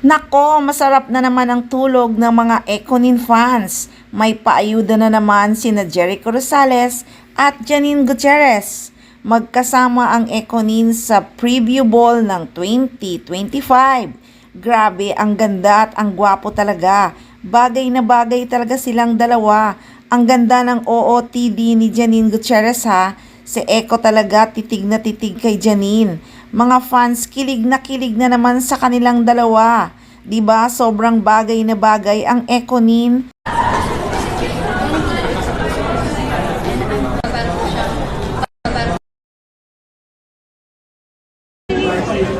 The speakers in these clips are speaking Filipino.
Nako, masarap na naman ang tulog ng mga Econin fans. May paayuda na naman sina Jericho Rosales at Janine Gutierrez. Magkasama ang Econin sa preview ball ng 2025. Grabe, ang ganda at ang gwapo talaga. Bagay na bagay talaga silang dalawa. Ang ganda ng OOTD ni Janine Gutierrez ha. Si Eco talaga titig na titig kay Janine. Mga fans kilig na naman sa kanilang dalawa. 'Di ba? Sobrang bagay na bagay ang Econin.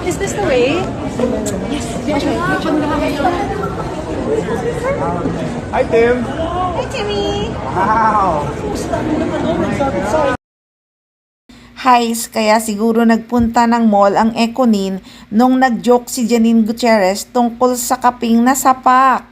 Is this the way? Yes. Hi, Tim. Hi, Timmy. Wow. Highs, kaya siguro nagpunta ng mall ang Econin nung nag-joke si Janine Gutierrez tungkol sa kaping na sapak.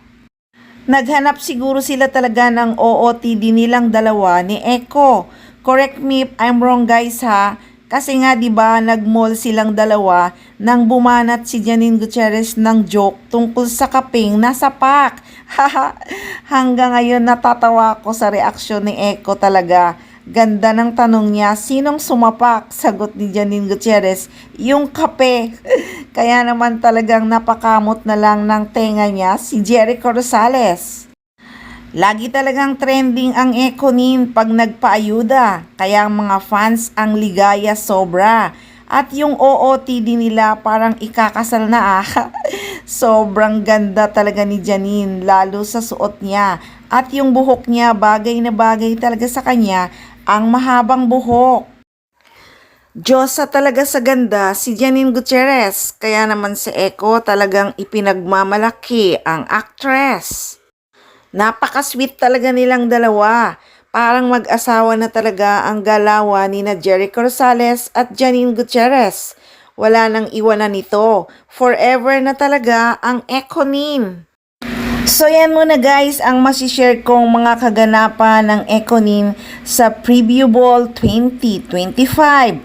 Naghanap siguro sila talaga ng OOTD nilang dalawa ni Eco. Correct me if I'm wrong guys ha. Kasi nga 'di ba nag-mall silang dalawa nang bumanat si Janine Gutierrez ng joke tungkol sa kaping na sapak. Hanggang ngayon natatawa ako sa reaksyon ni Eco talaga. Ganda ng tanong niya, sinong sumapak? Sagot ni Janine Gutierrez, yung kape. Kaya naman talagang napakamot na lang ng tenga niya si Jericho Rosales. Lagi talagang trending ang Econin pag nagpaayuda, kaya ang mga fans ang ligaya sobra. At yung OOTD nila parang ikakasal na Sobrang ganda talaga ni Janine, lalo sa suot niya. At yung buhok niya, bagay na bagay talaga sa kanya, ang mahabang buhok. Diyosa talaga sa ganda si Janine Gutierrez, kaya naman si Eco talagang ipinagmamalaki ang actress. Napaka-sweet talaga nilang dalawa. Parang mag-asawa na talaga ang galawan ni na Jericho Rosales at Janine Gutierrez. Wala nang iwanan nito. Forever na talaga ang Econin. So yan muna guys ang masishare kong mga kaganapan ng Econin sa Preview Ball 2025.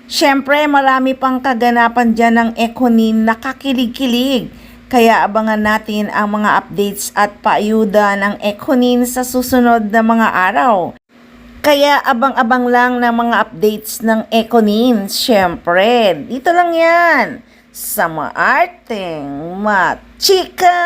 Syempre marami pang kaganapan dyan ng Econin na kakilig-kilig. Kaya abangan natin ang mga updates at paayuda ng Econin sa susunod na mga araw. Kaya abang-abang lang ng mga updates ng Econin. Syempre, dito lang yan sa Maarteng Machika!